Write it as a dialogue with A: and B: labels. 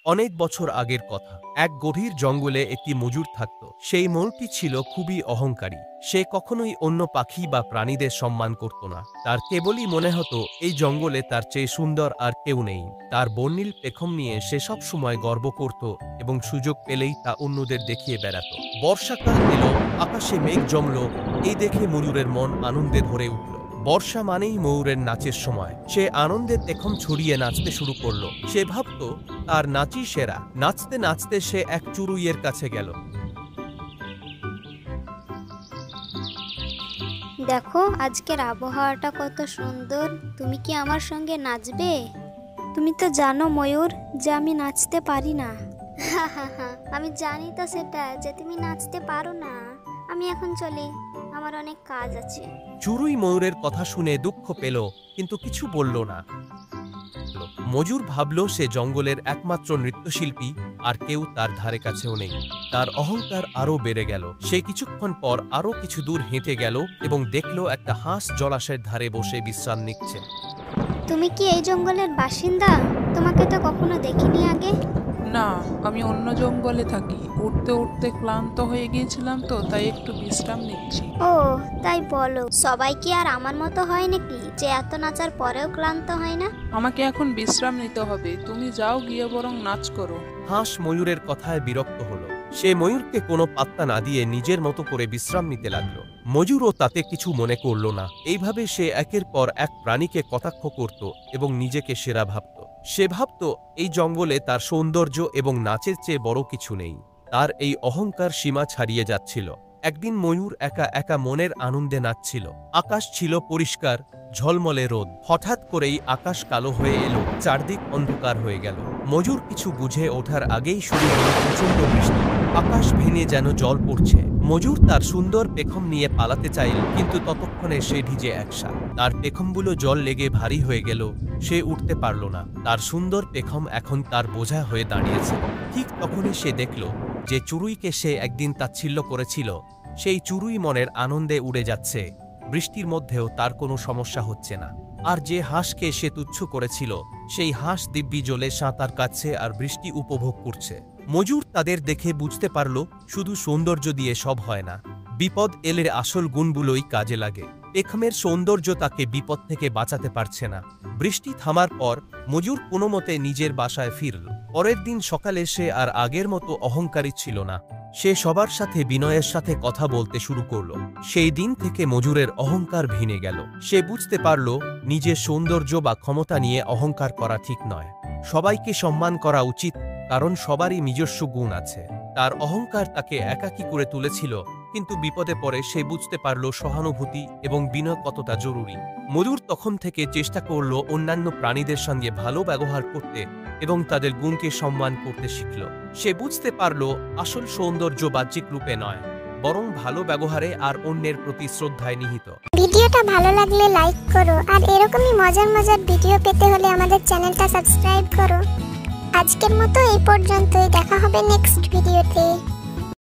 A: অনেক বছর আগের কথা। এক গভীর জঙ্গলে একটি মজুর থাকত। সেই ময়ূরটি ছিল খুবই অহংকারী। সে কখনোই অন্য পাখি বা প্রাণীদের সম্মান করত না। তার কেবলই মনে হতো এই জঙ্গলে তার চেয়ে সুন্দর আর কেউ নেই। তার বর্ণিল পেখম নিয়ে সে সব সময় গর্ব করত এবং সুযোগ পেলেই তা অন্যদের দেখিয়ে বেড়াত। বর্ষাকাল এলো, আকাশে মেঘ জমল। এই দেখে ময়ূরের মন আনন্দে ভরে উঠল। বর্ষা মানেই ময়ূরের নাচের সময়। সে আনন্দের পেখম ছড়িয়ে নাচতে শুরু করলো। সে ভাবত তার নাচই সেরা। নাচতে নাচতে সে এক চড়ুইয়ের কাছে গেল।
B: দেখো, আজকের আবহাওয়াটা কত সুন্দর। তুমি কি আমার সঙ্গে নাচবে? তুমি তো জানো ময়ূর যে আমি নাচতে পারি না। আমি জানি তো সেটা, যে তুমি নাচতে পারো না। আমি এখন চলি, আমার অনেক কাজ আছে।
A: চড়ুই ময়ূরের কথা শুনে দুঃখ পেল, কিন্তু কিছু বলল না। মজুর ভাবল সে জঙ্গলের একমাত্র নৃত্যশিল্পী, আর কেউ তার ধারে কাছেও নেই। তার অহংকার আরো বেড়ে গেল। সে কিছুক্ষণ পর আরো কিছু দূর হেঁটে গেল এবং দেখল একটা হাঁস জলাশয়ের ধারে বসে বিশ্রাম নিচ্ছে।
B: তুমি কি এই জঙ্গলের বাসিন্দা? তোমাকে তো কখনো দেখিনি আগে।
C: না, আমি অন্য জঙ্গলে থাকি। উঠতে উঠতে ক্লান্ত হয়ে গিয়েছিলাম, তো তাই একটু বিশ্রাম নিচ্ছি।
B: ও, তাই বলো। সবাই কি আর আমার মতো হয় নাকি, যে এত নাচার পরেও ক্লান্ত হয় না?
C: আমাকে এখন বিশ্রাম নিতে হবে। তুমি যাও, গিয়ে বরং নাচ করো।
A: হাঁস ময়ূরের কথায় বিরক্ত হলো। সে ময়ূরকে কোনো পাত্তা না দিয়ে নিজের মতো করে বিশ্রাম নিতে লাগলো। মজুরও তাতে কিছু মনে করল না। এইভাবে সে একের পর এক প্রাণীকে কটাক্ষ করত এবং নিজেকে সেরা ভাবত। সে ভাবত এই জঙ্গলে তার সৌন্দর্য এবং নাচের চেয়ে বড় কিছু নেই। তার এই অহংকার সীমা ছাড়িয়ে যাচ্ছিল। একদিন ময়ূর একা একা মনের আনন্দে নাচছিল। আকাশ ছিল পরিষ্কার, ঝলমলে রোদ। হঠাৎ করেই আকাশ কালো হয়ে এলো, চারদিক অন্ধকার হয়ে গেল। মজুর কিছু বুঝে ওঠার আগেই শুরু হলো প্রচণ্ড বৃষ্টি। আকাশ ভেঙে যেন জল পড়ছে। মজুর তার সুন্দর পেখম নিয়ে পালাতে চাইল, কিন্তু ততক্ষণে সে ভিজে একসা। তার পেখমগুলো জল লেগে ভারী হয়ে গেল। সে উঠতে পারল না। তার সুন্দর পেখম এখন তার বোঝা হয়ে দাঁড়িয়েছে। ঠিক তখনই সে দেখল যে চড়ুইকে সে একদিন তাচ্ছিল্য করেছিল, সেই চড়ুই মনের আনন্দে উড়ে যাচ্ছে। বৃষ্টির মধ্যেও তার কোনো সমস্যা হচ্ছে না। আর যে হাঁসকে সে তুচ্ছ করেছিল, সেই হাঁস দিব্যি জলে সাঁতার কাটছে আর বৃষ্টি উপভোগ করছে। মজুর তাদের দেখে বুঝতে পারল শুধু সৌন্দর্য দিয়ে সব হয় না। বিপদ এলে আসল গুণগুলোই কাজে লাগে। পেখমের সৌন্দর্য তাকে বিপদ থেকে বাঁচাতে পারছে না। বৃষ্টি থামার পর মজুর কোনোমতে নিজের বাসায় ফিরল। পরের দিন সকালে সে আর আগের মতো অহংকারী ছিল না। সে সবার সাথে বিনয়ের সাথে কথা বলতে শুরু করল। সেই দিন থেকে মজুরের অহংকার ভেঙে গেল। সে বুঝতে পারল নিজের সৌন্দর্য বা ক্ষমতা নিয়ে অহংকার করা ঠিক নয়। সবাইকে সম্মান করা উচিত, কারণ সবারই নিজস্ব গুণ আছে। তার অহংকার তাকে একাকী করে তুলেছিল, কিন্তু বিপদে পড়ে সে বুঝতে পারল সহানুভূতি এবং বিনয় কতটা জরুরি। মজুর তখন থেকে চেষ্টা করল অন্যান্য প্রাণীদের সঙ্গে ভালো ব্যবহার করতে এবং তাদের গুণকে সম্মান করতে শিখল। সে বুঝতে পারল আসল সৌন্দর্য বাহ্যিক রূপে নয়, বরং ভালো ব্যবহারে আর অন্যের প্রতি শ্রদ্ধায় নিহিত।
D: ভিডিওটা ভালো লাগলে লাইক করো, আর এরকমই মজার মজার ভিডিও পেতে হলে আমাদের চ্যানেলটা সাবস্ক্রাইব করো। আজকের মতো এই পর্যন্তই। দেখা হবে নেক্সট ভিডিওতে।